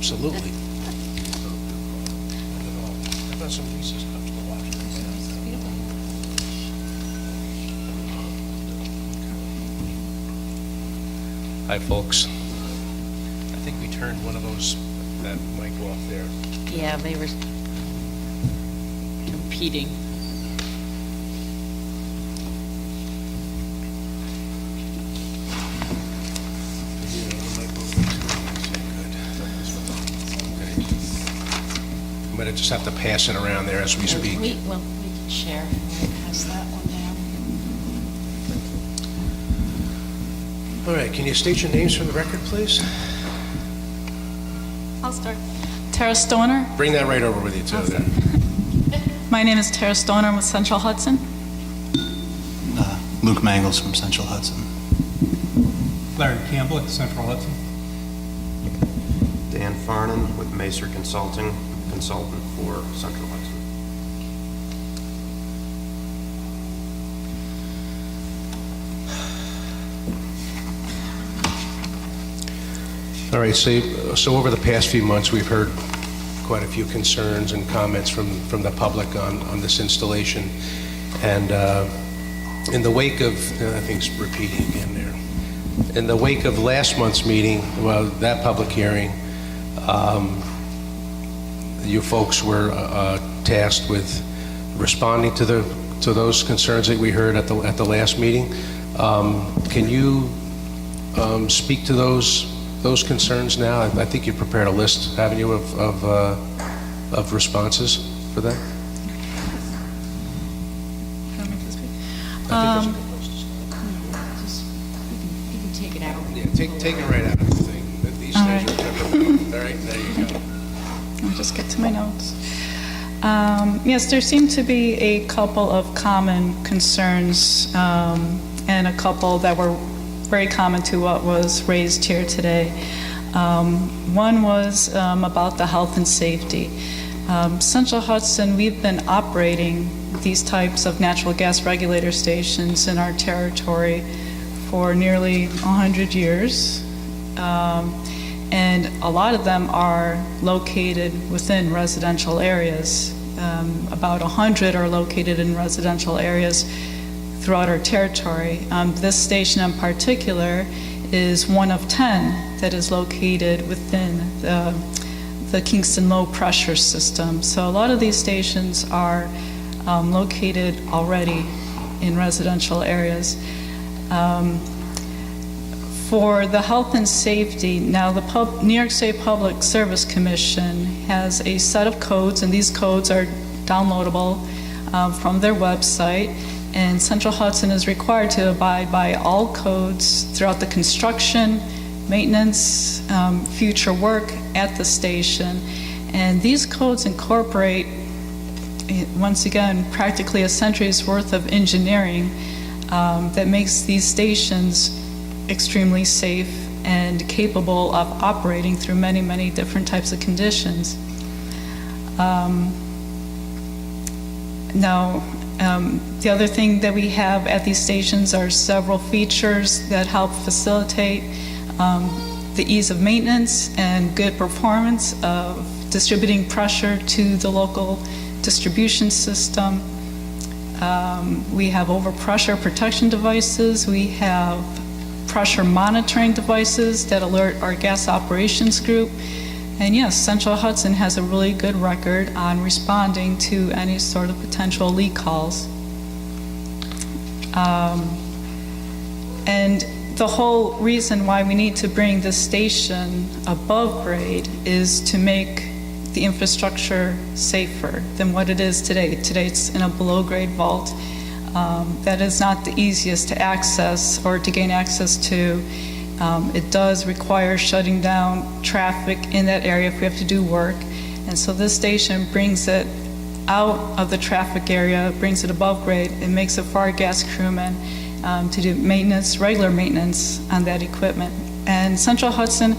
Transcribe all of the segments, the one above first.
Absolutely. I've got some pieces up to the watch. Hi, folks. I think we turned one of those, that mic off there. Yeah, they were competing. I'm going to just have to pass it around there as we speak. We can share. We'll pass that one down. All right, can you state your names for the record, please? I'll start. Tara Stoner. Bring that right over with you, too. There. My name is Tara Stoner. I'm with Central Hudson. Luke Mangles from Central Hudson. Larry Campbell at Central Hudson. Dan Farnan with Macer Consulting, consultant for Central Hudson. All right, so over the past few months, we've heard quite a few concerns and comments from the public on this installation. And in the wake of, I think it's repeating again there, in the wake of last month's meeting, well, that public hearing, you folks were tasked with responding to those concerns that we heard at the last meeting. Can you speak to those concerns now? I think you prepared a list, haven't you, of responses for that? I think that's a good place to start. You can take it out. Yeah, take it right out of the thing. These days are temperamental. All right, there you go. I'll just get to my notes. Yes, there seem to be a couple of common concerns and a couple that were very common to what was raised here today. One was about the health and safety. Central Hudson, we've been operating these types of natural gas regulator stations in our territory for nearly 100 years. And a lot of them are located within residential areas. About 100 are located in residential areas throughout our territory. This station in particular is one of 10 that is located within the Kingston low pressure system. So a lot of these stations are located already in residential areas. For the health and safety, now the New York State Public Service Commission has a set of codes, and these codes are downloadable from their website. And Central Hudson is required to abide by all codes throughout the construction, maintenance, future work at the station. And these codes incorporate, once again, practically a century's worth of engineering that makes these stations extremely safe and capable of operating through many, many different types of conditions. The other thing that we have at these stations are several features that help facilitate the ease of maintenance and good performance of distributing pressure to the local distribution system. We have overpressure protection devices. We have pressure monitoring devices that alert our gas operations group. And yes, Central Hudson has a really good record on responding to any sort of potential leak calls. And the whole reason why we need to bring this station above grade is to make the infrastructure safer than what it is today. Today it's in a below grade vault. That is not the easiest to access or to gain access to. It does require shutting down traffic in that area if we have to do work. And so this station brings it out of the traffic area, brings it above grade, and makes it for our gas crewmen to do maintenance, regular maintenance on that equipment. And Central Hudson,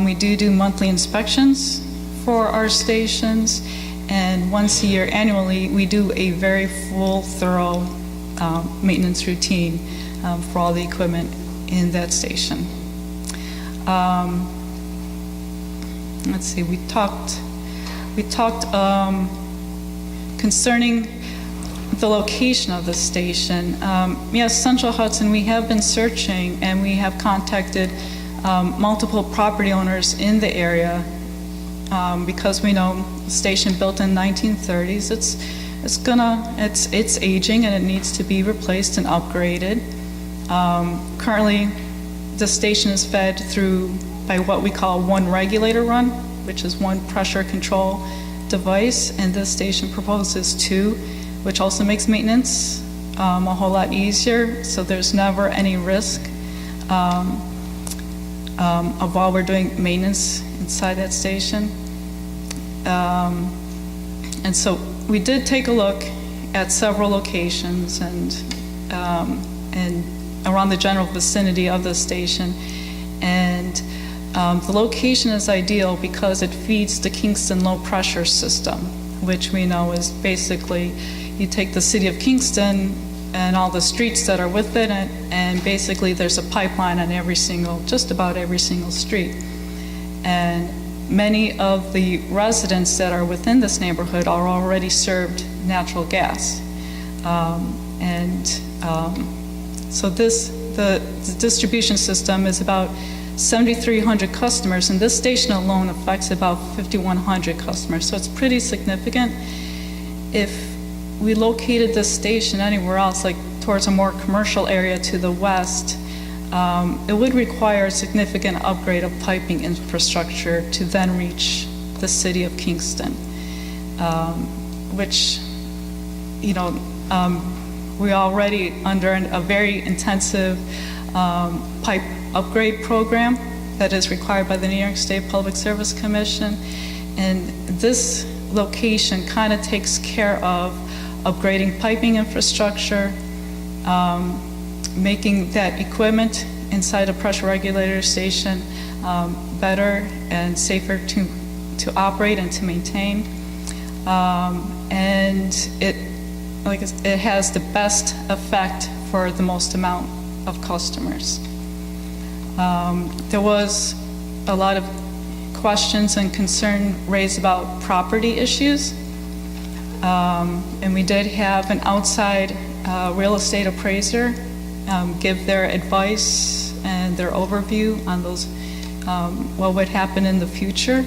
we do monthly inspections for our stations, and once a year, annually, we do a very full, thorough maintenance routine for all the equipment in that station. let's see, we talked concerning the location of the station. Yes, Central Hudson, we have been searching, and we have contacted multiple property owners in the area, because we know the station built in 1930s, it's aging and it needs to be replaced and upgraded. Currently, the station is fed through by what we call one regulator run, which is one pressure control device, and this station proposes two, which also makes maintenance a whole lot easier, so there's never any risk of while we're doing maintenance inside that station. And so we did take a look at several locations and around the general vicinity of the station, and the location is ideal because it feeds the Kingston low pressure system, which we know is basically, you take the city of Kingston and all the streets that are within it, and basically there's a pipeline on just about every single street. And many of the residents that are within this neighborhood are already served natural gas. So the distribution system is about 7,300 customers, and this station alone affects about 5,100 customers, so it's pretty significant. If we located this station anywhere else, like towards a more commercial area to the west, it would require a significant upgrade of piping infrastructure to then reach the city of Kingston, which, we're already under a very intensive pipe upgrade program that is required by the New York State Public Service Commission, and this location kind of takes care of upgrading piping infrastructure, making that equipment inside a pressure regulator station better and safer to operate and to maintain. And it has the best effect for the most amount of customers. There was a lot of questions and concern raised about property issues. And we did have an outside real estate appraiser give their advice and their overview on those, what would happen in the future.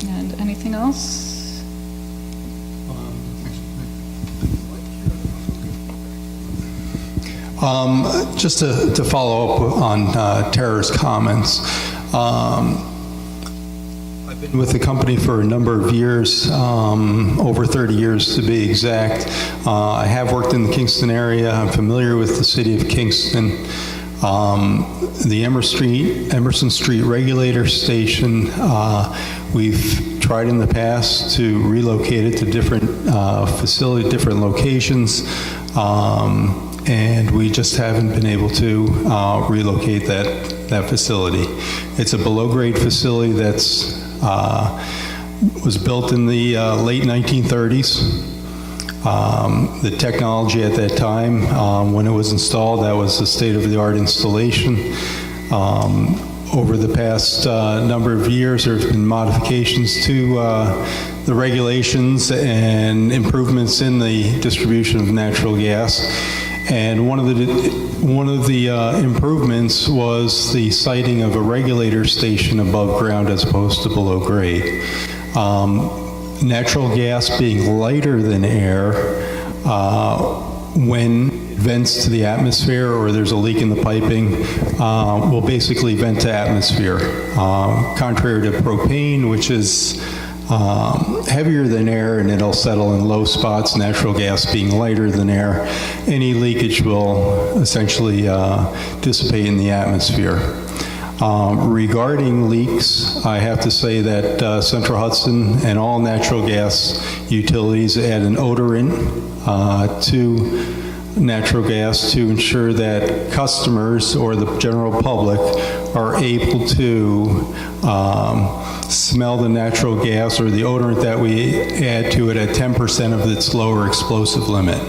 And anything else? Just to follow up on Tara's comments, I've been with the company for a number of years, over 30 years to be exact. I have worked in the Kingston area. I'm familiar with the city of Kingston. The Emerson Street Regulator Station, we've tried in the past to relocate it to different different locations. And we just haven't been able to relocate that facility. It's a below-grade facility that's was built in the late 1930s. The technology at that time, when it was installed, that was a state-of-the-art installation. Over the past number of years, there's been modifications to the regulations and improvements in the distribution of natural gas. And one of the improvements was the siting of a regulator station above ground as opposed to below grade. Natural gas being lighter than air, when it vents to the atmosphere or there's a leak in the piping, will basically vent to atmosphere. Contrary to propane, which is heavier than air and it'll settle in low spots, natural gas being lighter than air, any leakage will essentially dissipate in the atmosphere. Regarding leaks, I have to say that Central Hudson and all natural gas utilities add an odorant to natural gas to ensure that customers or the general public are able to smell the natural gas or the odorant that we add to it at 10% of its lower explosive limit.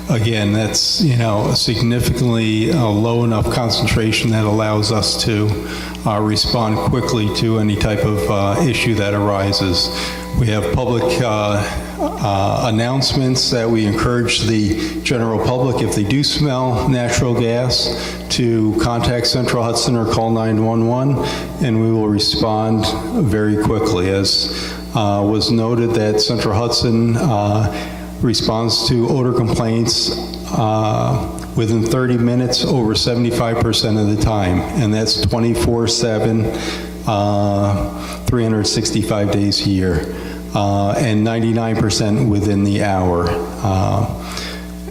again, that's, a significantly low enough concentration that allows us to respond quickly to any type of issue that arises. We have public announcements that we encourage the general public, if they do smell natural gas, to contact Central Hudson or call 911, and we will respond very quickly. As was noted, that Central Hudson responds to odor complaints within 30 minutes over 75% of the time, and that's 24/7, 365 days a year, and 99% within the hour.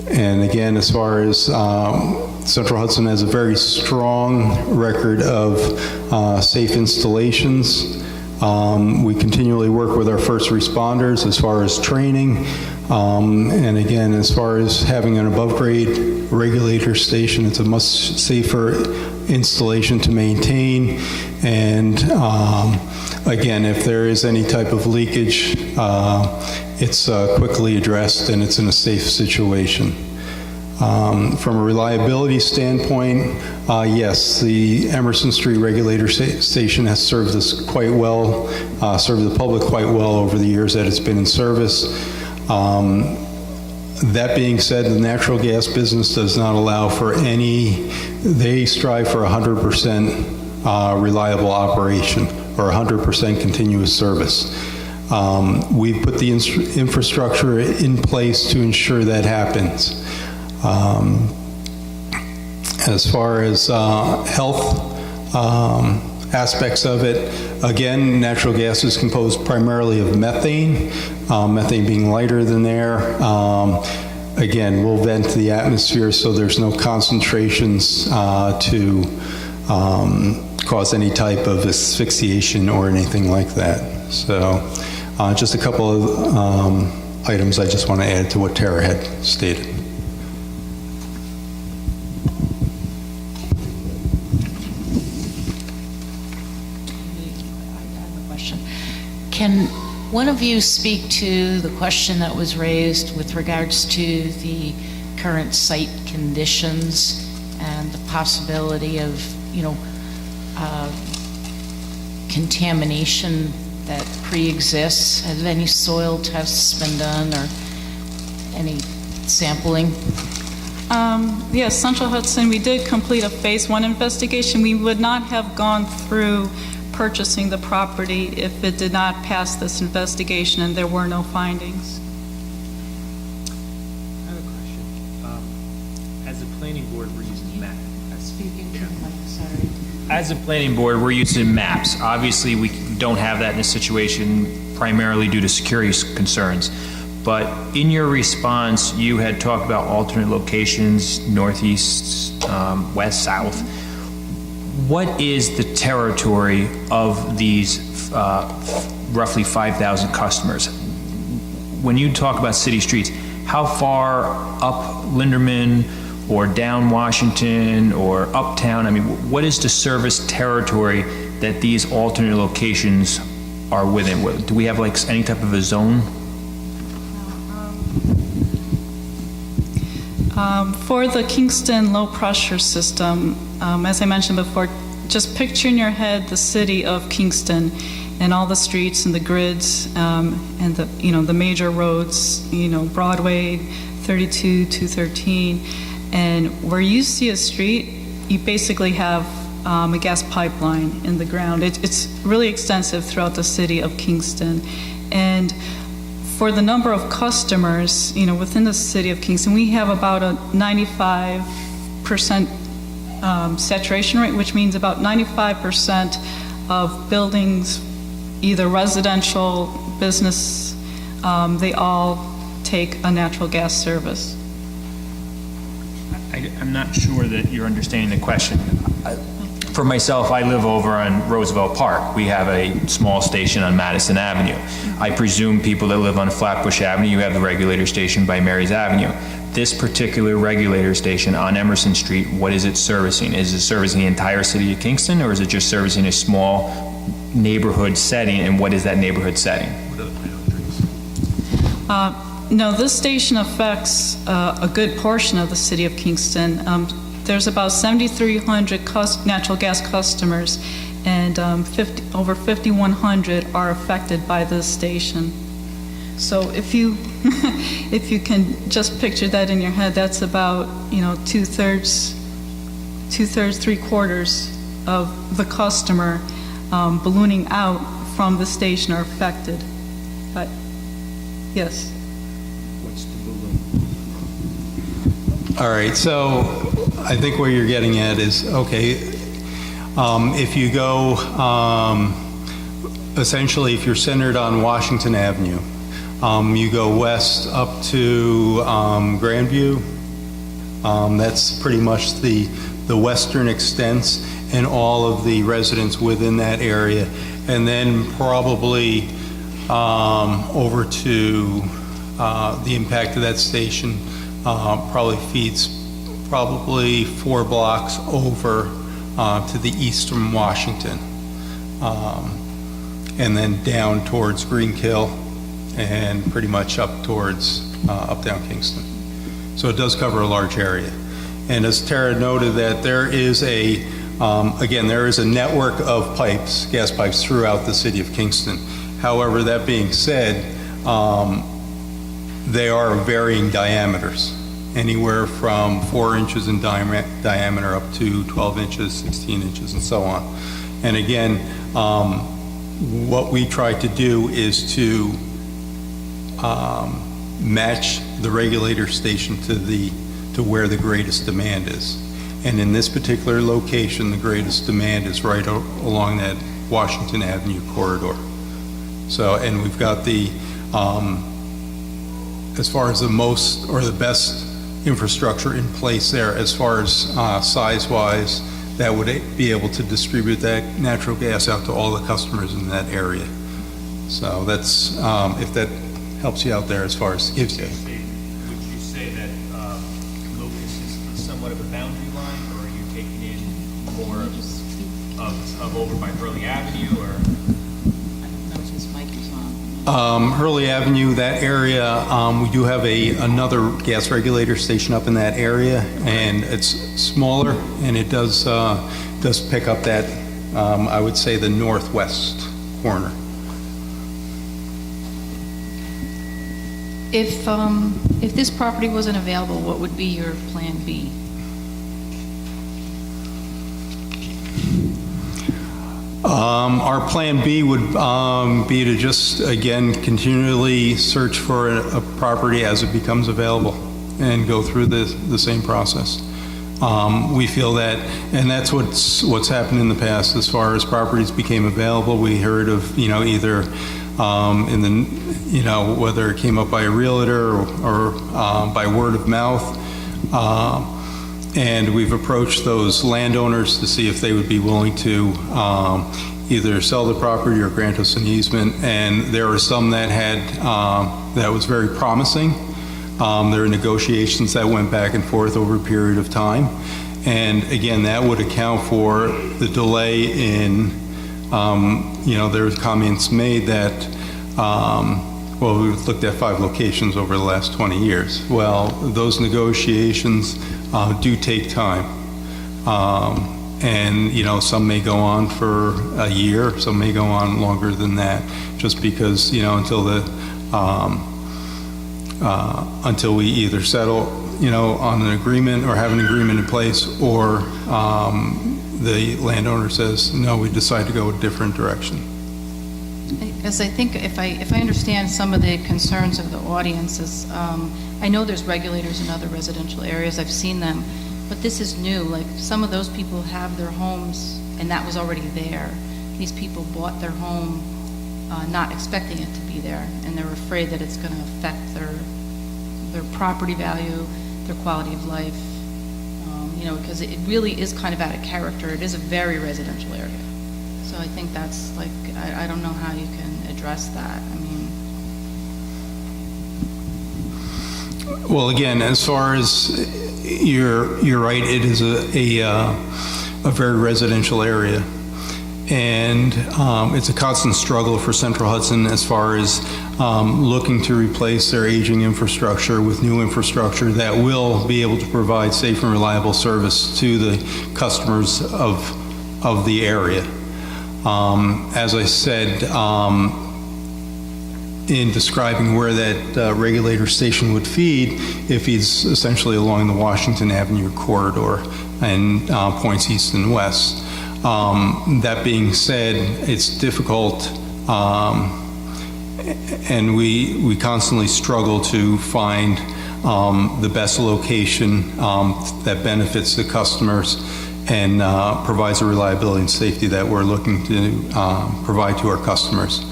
And again, as far as Central Hudson has a very strong record of safe installations. We continually work with our first responders as far as training. And again, as far as having an above-grade regulator station, it's a much safer installation to maintain. And again, if there is any type of leakage, it's quickly addressed and it's in a safe situation. From a reliability standpoint, yes, the Emerson Street Regulator Station has served us quite well, served the public quite well over the years that it's been in service. That being said, the natural gas business does not allow for they strive for 100% reliable operation or 100% continuous service. We put the infrastructure in place to ensure that happens. As far as health aspects of it, again, natural gas is composed primarily of methane, methane being lighter than air. Again, we'll vent the atmosphere so there's no concentrations to cause any type of asphyxiation or anything like that. So just a couple of items I just want to add to what Tara had stated. Can one of you speak to the question that was raised with regards to the current site conditions and the possibility of, contamination that pre-exists? Have any soil tests been done or any sampling? Yes, Central Hudson, we did complete a phase 1 investigation. We would not have gone through purchasing the property if it did not pass this investigation and there were no findings. I have a question. As a planning board, we're using maps. Speaking to the mic, sorry. As a planning board, we're using maps. Obviously, we don't have that in this situation primarily due to security concerns. But in your response, you had talked about alternate locations, northeast, west, south. What is the territory of these roughly 5,000 customers? When you talk about city streets, how far up Linderman or down Washington or uptown? I mean, what is the service territory that these alternate locations are within? Do we have like any type of a zone? For the Kingston low pressure system, as I mentioned before, just picture in your head the city of Kingston and all the streets and the grids and the major roads, Broadway, 32, 213, and where you see a street, you basically have a gas pipeline in the ground. It's really extensive throughout the city of Kingston, and for the number of customers, within the city of Kingston, we have about a 95% saturation rate, which means about 95% of buildings, either residential, business, they all take a natural gas service. I'm not sure that you're understanding the question. For myself, I live over on Roosevelt Park. We have a small station on Madison Avenue. I presume people that live on Flatbush Avenue, you have the regulator station by Mary's Avenue. This particular regulator station on Emerson Street, what is it servicing? Is it servicing the entire city of Kingston, or is it just servicing a small neighborhood setting, and what is that neighborhood setting? No, this station affects a good portion of the city of Kingston. There's about 7,300 natural gas customers, and over 5,100 are affected by this station. So if you if you can just picture that in your head, that's about, you know, two-thirds, three-quarters of the customer ballooning out from the station are affected. But yes. All right, so I think what you're getting at is, okay, if you go, essentially, if you're centered on Washington Avenue, you go west up to Grandview, that's pretty much the western extents and all of the residents within that area, and then probably over to the impact of that station probably feeds probably 4 blocks over to the east from Washington, and then down towards Greenkill and pretty much up towards uptown Kingston. So it does cover a large area. And as Tara noted, that there is a, again, there is a network of pipes, gas pipes throughout the city of Kingston. However, that being said, they are varying diameters, anywhere from 4 inches in diameter up to 12 inches, 16 inches, and so on. And again, what we try to do is to match the regulator station to where the greatest demand is. And in this particular location, the greatest demand is right along that Washington Avenue corridor. So, and we've got the, as far as the most or the best infrastructure in place there, as far as size-wise, that would be able to distribute that natural gas out to all the customers in that area. So that's, if that helps you out there as far as gives you. Would you say that Locust is somewhat of a boundary line, or are you taking in more of over by Hurley Avenue, or? I don't know if his mic is on. Hurley Avenue, that area, we do have another gas regulator station up in that area, and it's smaller, and it does pick up that, I would say, the northwest corner. If this property wasn't available, what would be your plan B? Our plan B would be to just, again, continually search for a property as it becomes available and go through the same process. We feel that, and that's what's happened in the past as far as properties became available. We heard of, you know, either in the, you know, whether it came up by a realtor or by word of mouth. And we've approached those landowners to see if they would be willing to either sell the property or grant us an easement. And there were some that had, that was very promising. There were negotiations that went back and forth over a period of time. And again, that would account for the delay in, you know, there's comments made that, well, we've looked at 5 locations over the last 20 years. Well, those negotiations do take time. And, you know, some may go on for a year, some may go on longer than that, just because, you know, until we either settle, you know, on an agreement or have an agreement in place, or the landowner says, no, we decide to go a different direction. Because I think if I understand some of the concerns of the audience is, I know there's regulators in other residential areas, I've seen them, but this is new. Like, some of those people have their homes and that was already there. These people bought their home not expecting it to be there, and they're afraid that it's going to affect their property value, their quality of life, you know, because it really is kind of out of character. It is a very residential area. So I think that's like, I don't know how you can address that. I mean, well, again, as far as you're right, it is a very residential area, And it's a constant struggle for Central Hudson as far as looking to replace their aging infrastructure with new infrastructure that will be able to provide safe and reliable service to the customers of the area. As I said, in describing where that regulator station would feed, it feeds essentially along the Washington Avenue corridor and points east and west. That being said, it's difficult, and we constantly struggle to find the best location that benefits the customers and provides the reliability and safety that we're looking to provide to our customers.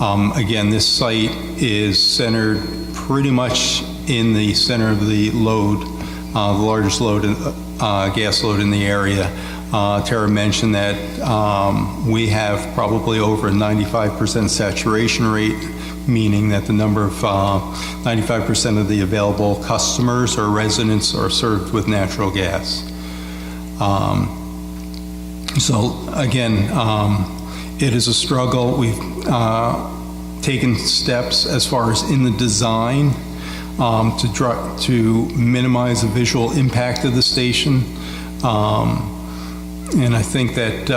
Again, this site is centered pretty much in the center of the load, the largest load, gas load in the area. Tara mentioned that we have probably over a 95% saturation rate, meaning that the number of 95% of the available customers or residents are served with natural gas. So again, it is a struggle. We've taken steps as far as in the design to minimize the visual impact of the station. And I think that,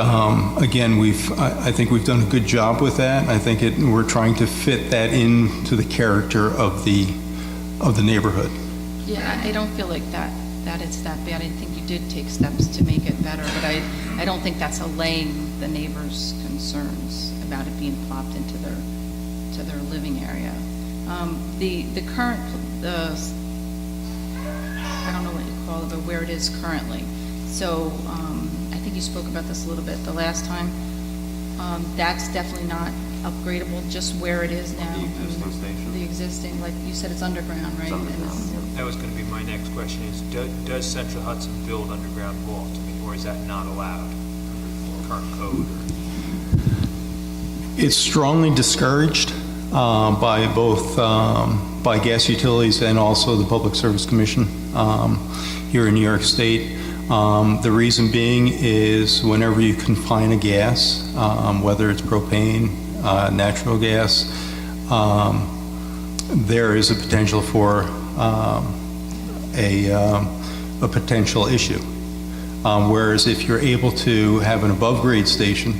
again, I think we've done a good job with that. I think we're trying to fit that into the character of the neighborhood. Yeah, I don't feel like that it's that bad. I think you did take steps to make it better, but I don't think that's allaying the neighbors' concerns about it being plopped into their living area. The current, I don't know what you call it, but where it is currently. So I think you spoke about this a little bit the last time. That's definitely not upgradable, just where it is now. The existing station? The existing, like you said, it's underground, right? It's underground, That was going to be my next question is, does Central Hudson build underground vault? I mean, or is that not allowed under current code? It's strongly discouraged by both by gas utilities and also the Public Service Commission here in New York State. The reason being is whenever you confine a gas, whether it's propane, natural gas, there is a potential for a potential issue. Whereas if you're able to have an above grade station,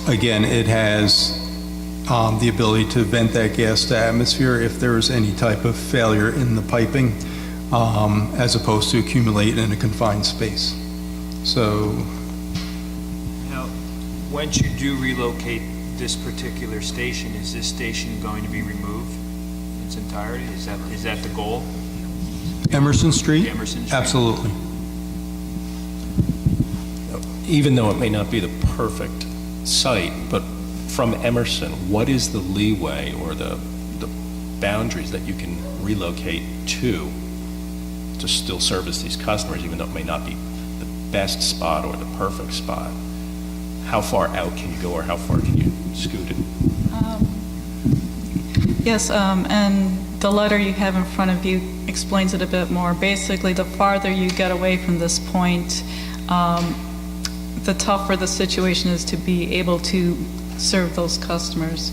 again, it has the ability to vent that gas to atmosphere if there is any type of failure in the piping, as opposed to accumulate in a confined space. So, Now, once you do relocate this particular station, is this station going to be removed in its entirety? Is that the goal? Emerson Street? Emerson Street. Absolutely. Even though it may not be the perfect site, but from Emerson, what is the leeway or the boundaries that you can relocate to still service these customers, even though it may not be the best spot or the perfect spot? How far out can you go, or how far can you scoot it? Yes, and the letter you have in front of you explains it a bit more. Basically, the farther you get away from this point, the tougher the situation is to be able to serve those customers.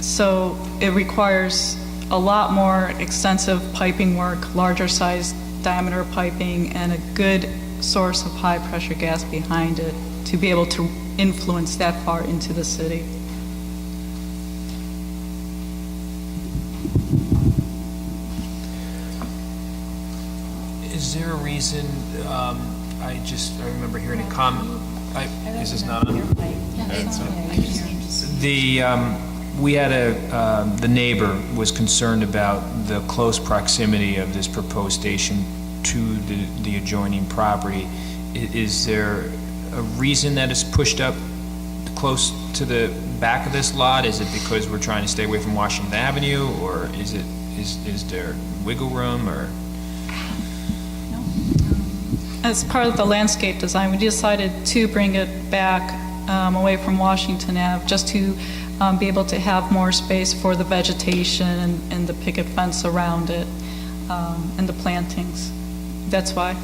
So it requires a lot more extensive piping work, larger size diameter piping, and a good source of high pressure gas behind it to be able to influence that far into the city. Is there a reason, I remember hearing a comment, is this not on? We had the neighbor was concerned about the close proximity of this proposed station to the adjoining property. Is there a reason that it's pushed up close to the back of this lot? Is it because we're trying to stay away from Washington Avenue, or is there wiggle room, or? As part of the landscape design, we decided to bring it back away from Washington Ave, just to be able to have more space for the vegetation and the picket fence around it, and the plantings. That's why.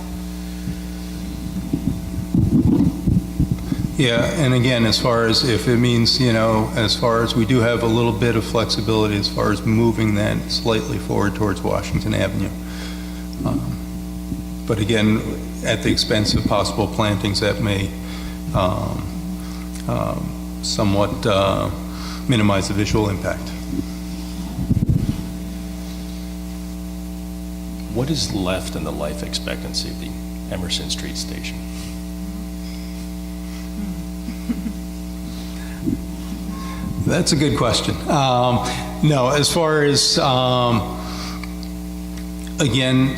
Yeah, and again, as far as if it means, as far as we do have a little bit of flexibility as far as moving that slightly forward towards Washington Avenue. But again, at the expense of possible plantings that may somewhat minimize the visual impact. What is left in the life expectancy of the Emerson Street station? That's a good question. No, as far as, again,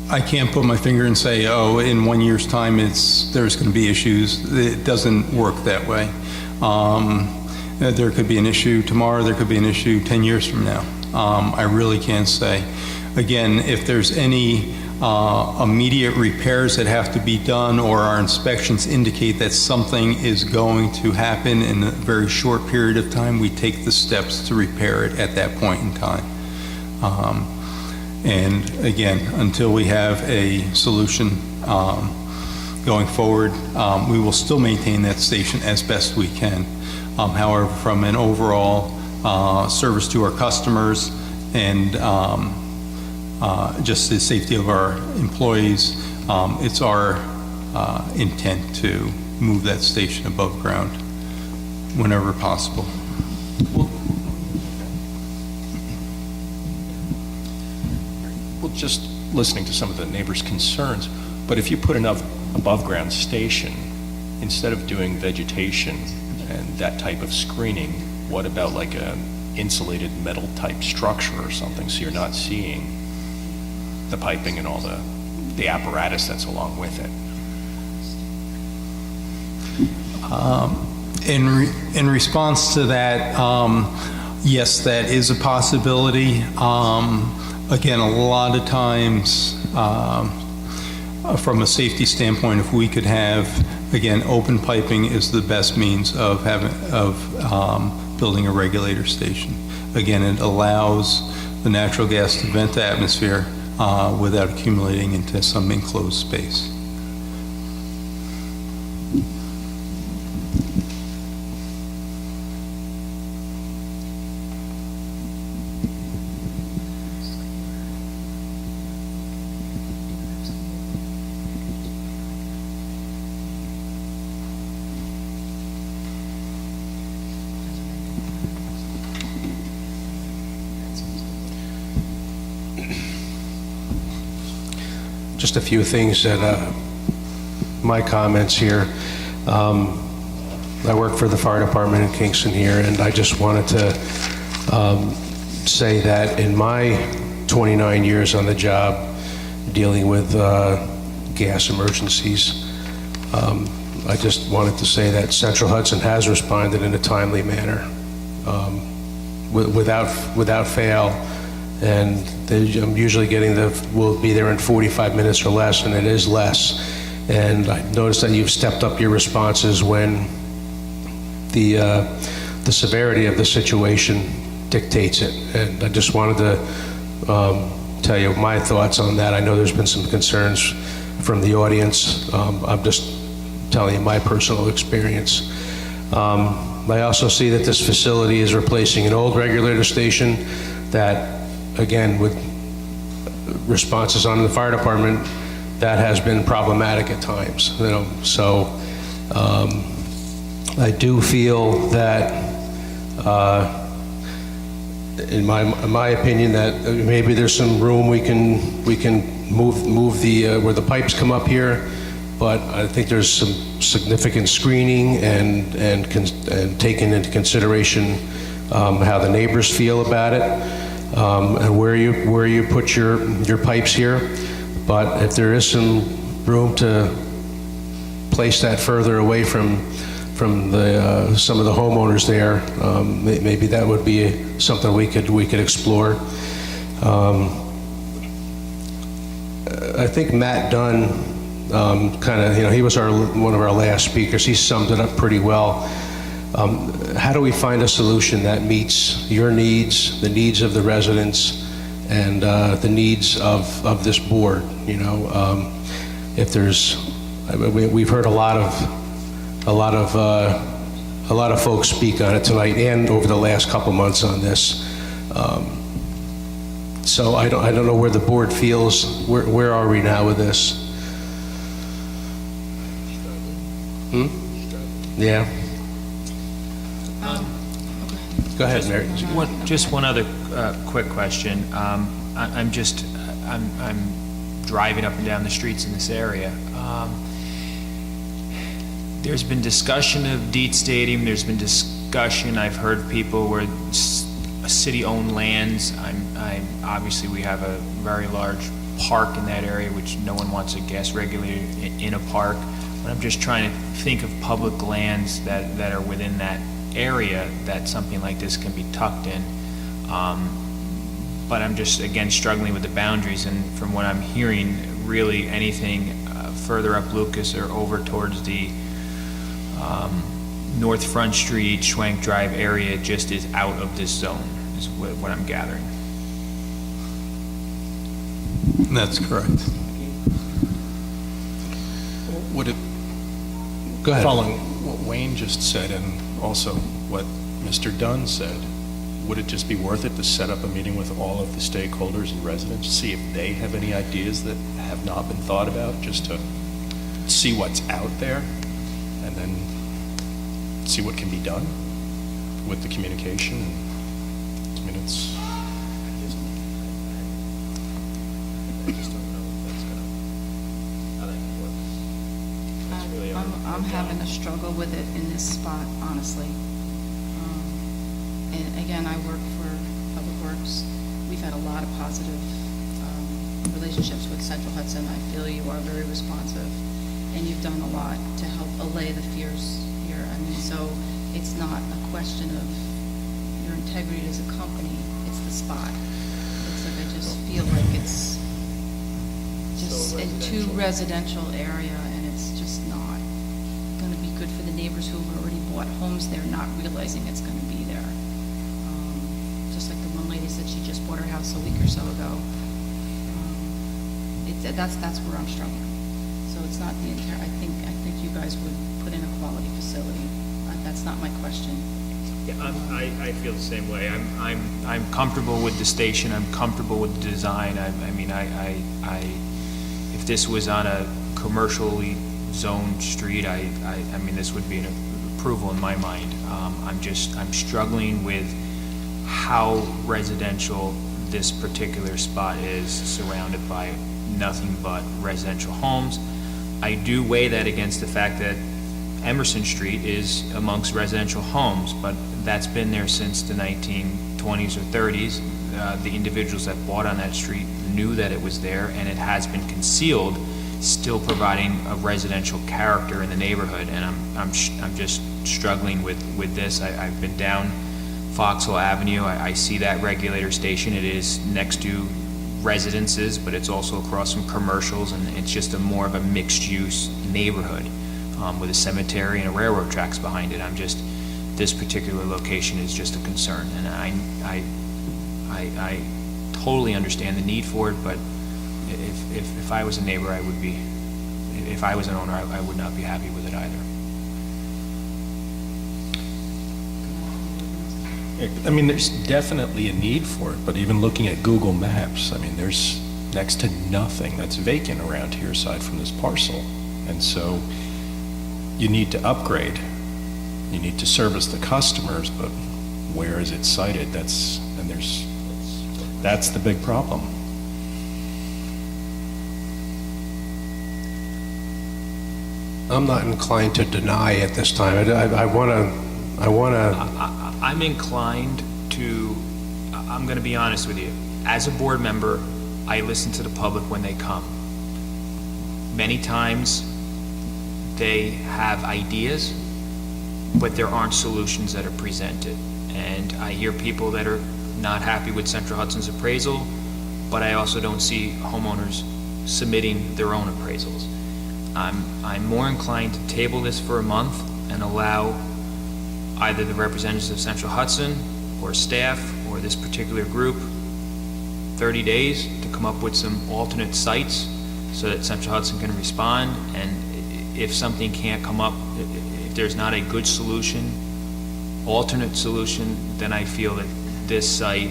I can't put my finger and say, oh, in 1 year's time, there's going to be issues. It doesn't work that way. There could be an issue tomorrow, there could be an issue 10 years from now. I really can't say. Again, if there's any immediate repairs that have to be done or our inspections indicate that something is going to happen in a very short period of time, we take the steps to repair it at that point in time. And again, until we have a solution going forward, we will still maintain that station as best we can. However, from an overall service to our customers and just the safety of our employees, it's our intent to move that station above ground whenever possible. Well, just listening to some of the neighbors' concerns, but if you put an above-ground station, instead of doing vegetation and that type of screening, what about like a insulated metal type structure or something, so you're not seeing the piping and all the apparatus that's along with it? In response to that, yes, that is a possibility. Again, a lot of times, from a safety standpoint, if we could have, again, open piping is the best means of building a regulator station. Again, it allows the natural gas to vent the atmosphere without accumulating into some enclosed space. Just a few things that, my comments here. I work for the fire department in Kingston here, and I just wanted to say that in my 29 years on the job dealing with gas emergencies, I just wanted to say that Central Hudson has responded in a timely manner, without fail. And I'm usually getting we'll be there in 45 minutes or less, and it is less. And I noticed that you've stepped up your responses when the severity of the situation dictates it. And I just wanted to tell you my thoughts on that. I know there's been some concerns from the audience. I'm just telling you my personal experience. I also see that this facility is replacing an old regulator station that, again, with responses on the fire department, that has been problematic at times. So I do feel that, in my opinion, that maybe there's some room we can move the where the pipes come up here, but I think there's some significant screening and taking into consideration how the neighbors feel about it. And where you put your pipes here, but if there is some room to place that further away from some of the homeowners there, maybe that would be something we could explore. I think Matt Dunn he was one of our last speakers. He summed it up pretty well. How do we find a solution that meets your needs, the needs of the residents, and the needs of this board? If there's, we've heard a lot of a lot of folks speak on it tonight and over the last couple months on this. So I don't know where the board feels. Where are we now with this? Yeah. Go ahead, Mary. Just one other quick question. I'm driving up and down the streets in this area. There's been discussion of Dietz Stadium. There's been discussion. I've heard people where city-owned lands. Obviously we have a very large park in that area, which no one wants a gas regulator in a park. But I'm just trying to think of public lands that are within that area that something like this can be tucked in. But I'm just, again, struggling with the boundaries, and from what I'm hearing, really anything further up Lucas or over towards the North Front Street, Schwank Drive area just is out of this zone, is what I'm gathering. That's correct. Would it, Go ahead. following what Wayne just said and also what Mr. Dunn said, would it just be worth it to set up a meeting with all of the stakeholders and residents, see if they have any ideas that have not been thought about, just to see what's out there, and then see what can be done with the communication? I mean, it's... I'm having a struggle with it in this spot, honestly. And again, I work for Public Works. We've had a lot of positive relationships with Central Hudson. I feel you are very responsive, and you've done a lot to help allay the fears here. I mean, so it's not a question of your integrity as a company, it's the spot. It's like I just feel like it's just a too residential area, and it's just not going to be good for the neighbors who have already bought homes there, not realizing it's going to be there. Just like the one lady said, she just bought her house a week or so ago. That's where I'm struggling. So it's not the entire. I think you guys would put in a quality facility. That's not my question. Yeah, I feel the same way. I'm comfortable with the station. I'm comfortable with the design. I mean, if this was on a commercially zoned street, I mean, this would be an approval in my mind. I'm struggling with how residential this particular spot is, surrounded by nothing but residential homes. I do weigh that against the fact that Emerson Street is amongst residential homes, but that's been there since the 1920s or 30s. The individuals that bought on that street knew that it was there, and it has been concealed, still providing a residential character in the neighborhood. And I'm just struggling with this. I've been down Foxhole Avenue. I see that regulator station. It is next to residences, but it's also across from commercials, and it's just more of a mixed-use neighborhood with a cemetery and a railroad tracks behind it. This particular location is just a concern, and I totally understand the need for it, but if I was a neighbor, if I was an owner, I would not be happy with it either. I mean, there's definitely a need for it, but even looking at Google Maps, I mean, there's next to nothing that's vacant around here aside from this parcel. And so you need to upgrade. You need to service the customers, but where is it sited? That's the big problem. I'm not inclined to deny at this time. I want to. I'm inclined to, I'm going to be honest with you. As a board member, I listen to the public when they come. Many times, they have ideas, but there aren't solutions that are presented. And I hear people that are not happy with Central Hudson's appraisal, but I also don't see homeowners submitting their own appraisals. I'm more inclined to table this for a month and allow either the representatives of Central Hudson or staff or this particular group 30 days to come up with some alternate sites so that Central Hudson can respond. And if something can't come up, if if there's not a good solution, alternate solution, then I feel that this site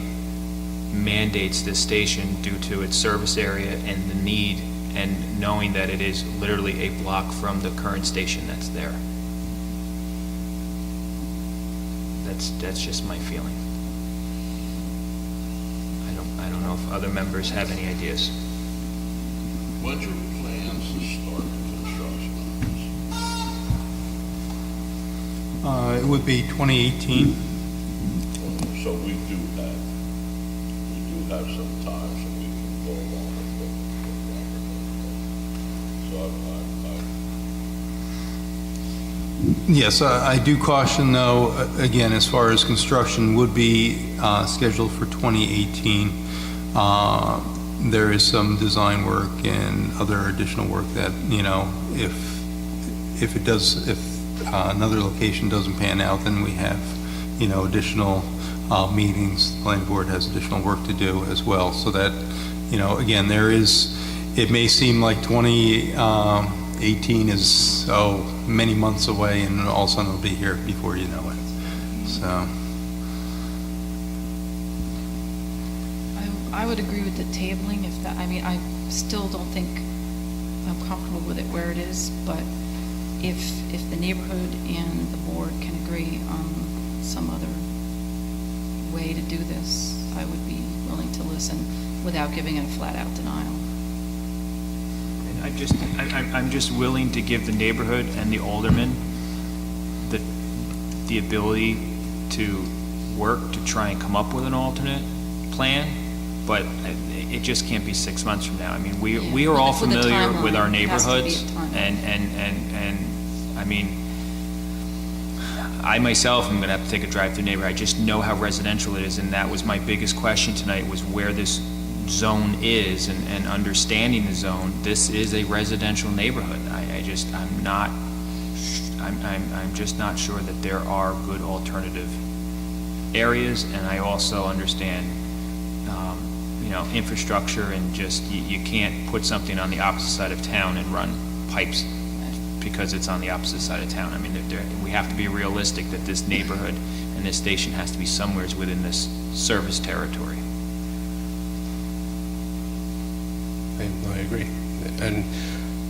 mandates this station due to its service area and the need, and knowing that it is literally a block from the current station that's there. That's just my feeling. I don't know if other members have any ideas. What's your plans to start construction on It would be 2018. this? So we do have some time so we can go along with Robert. So Yes, I do caution, though, again, as far as construction would be scheduled for 2018, there is some design work and other additional work that, if another location doesn't pan out, then we have, additional meetings. The planning board has additional work to do as well. So that, again, it may seem like 2018 is, many months away, and all of a sudden it'll be here before you know it. So, I would agree with the tabling if that, I still don't think I'm comfortable with it where it is, but if the neighborhood and the board can agree on some other way to do this, I would be willing to listen without giving it a flat-out denial. And I'm just willing to give the neighborhood and the aldermen the ability to work to try and come up with an alternate plan, but it just can't be 6 months from now. We are all With the familiar timeline, with our it has to be a neighborhoods, timeline. I myself am gonna have to take a drive through neighborhood. I just know how residential it is, and that was my biggest question tonight, was where this zone is, and understanding the zone. This is a residential neighborhood. I'm just not sure that there are good alternative areas, and I also understand, infrastructure, and just, you can't put something on the opposite side of town and run pipes because it's on the opposite side of town. We have to be realistic that this neighborhood and this station has to be somewhere within this service territory. I agree. And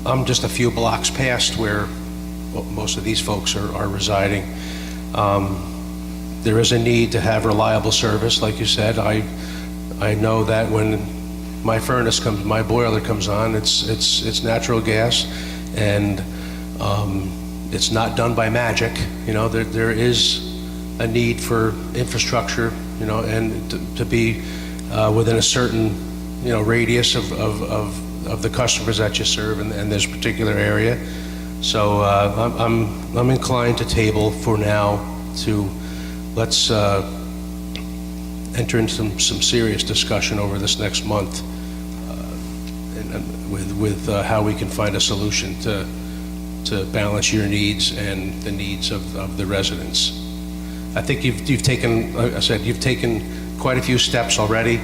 I'm just a few blocks past where most of these folks are residing. There is a need to have reliable service, like you said. I know that when my boiler comes on, it's natural gas, and it's not done by magic. There is a need for infrastructure, and to be within a certain radius of the customers that you serve in this particular area. So I'm inclined to table for now to let's enter into some serious discussion over this next month with how we can find a solution to balance your needs and the needs of the residents. I think you've taken, like I said, you've taken quite a few steps already.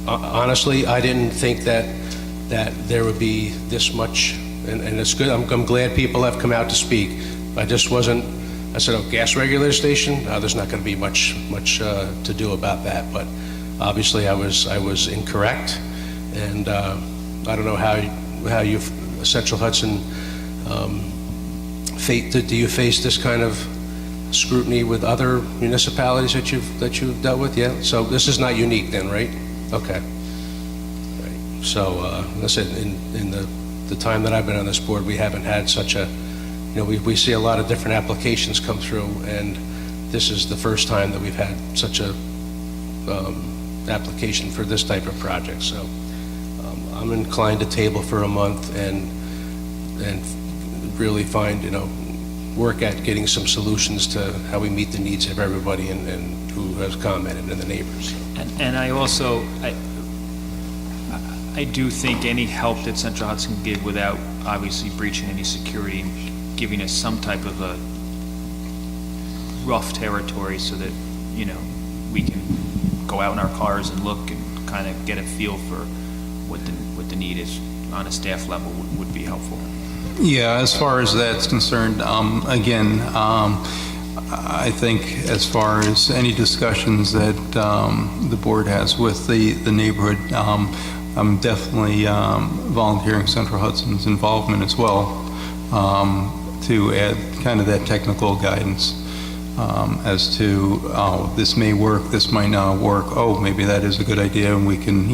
Honestly, I didn't think that there would be this much, and it's good. I'm glad people have come out to speak. I just wasn't. I said, gas regulator station. There's not going to be much to do about that. But obviously, I was incorrect, and I don't know how you Central Hudson. Do you face this kind of scrutiny with other municipalities that you've dealt with? Yeah. So this is not unique, then, right? Okay. Right. So, listen, in the time that I've been on this board, we haven't had such a, we see a lot of different applications come through, and this is the first time that we've had such a application for this type of project. So, I'm inclined to table for a month and really find, work at getting some solutions to how we meet the needs of everybody and who has commented, and the neighbors. And I also, I do think any help that Central Hudson can give without obviously breaching any security, giving us some type of a rough territory so that, we can go out in our cars and look and kind of get a feel for what the need is on a staff level would be helpful. Yeah, as far as that's concerned, again, I think as far as any discussions that the board has with the neighborhood, I'm definitely volunteering Central Hudson's involvement as well to add kind of that technical guidance as to, oh, this may work, this might not work, oh, maybe that is a good idea, and we can,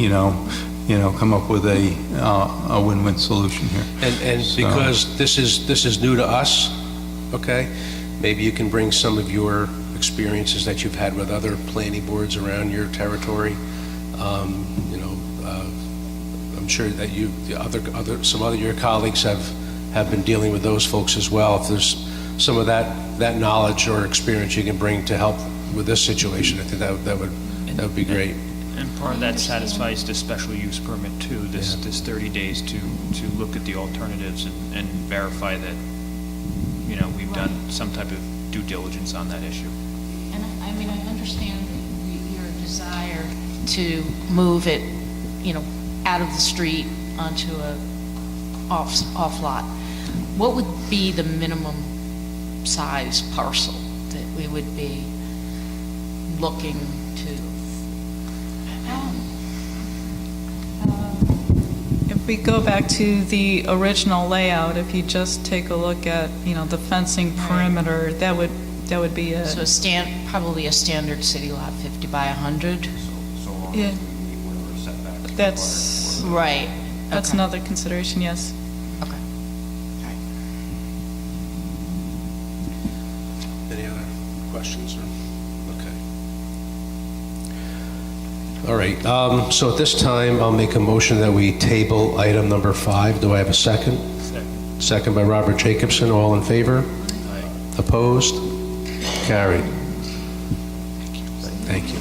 come up with a win-win solution here. And So- because this is new to us, okay, maybe you can bring some of your experiences that you've had with other planning boards around your territory. I'm sure that some other your colleagues have been dealing with those folks as well. If there's some of that knowledge or experience you can bring to help with this situation, I think that would be great. And part of that satisfies the special use permit too, this 30 days to look at the alternatives and verify that, we've done some type of due diligence on that issue. And I understand your desire to move it, out of the street onto a off lot. What would be the minimum size parcel that we would be looking to? If we go back to the original layout, if you just take a look at, the fencing perimeter, that would be a... So probably a standard city lot, 50 by 100? So long Yeah. as we meet whatever setbacks. That's, Right. that's Okay. another consideration, yes. Okay. Any other questions? Okay. All right, so at this time, I'll make a motion that we table item number 5. Do I have a second? Second. Second by Robert Jacobson. All in favor? Opposed? Carried. Thank you.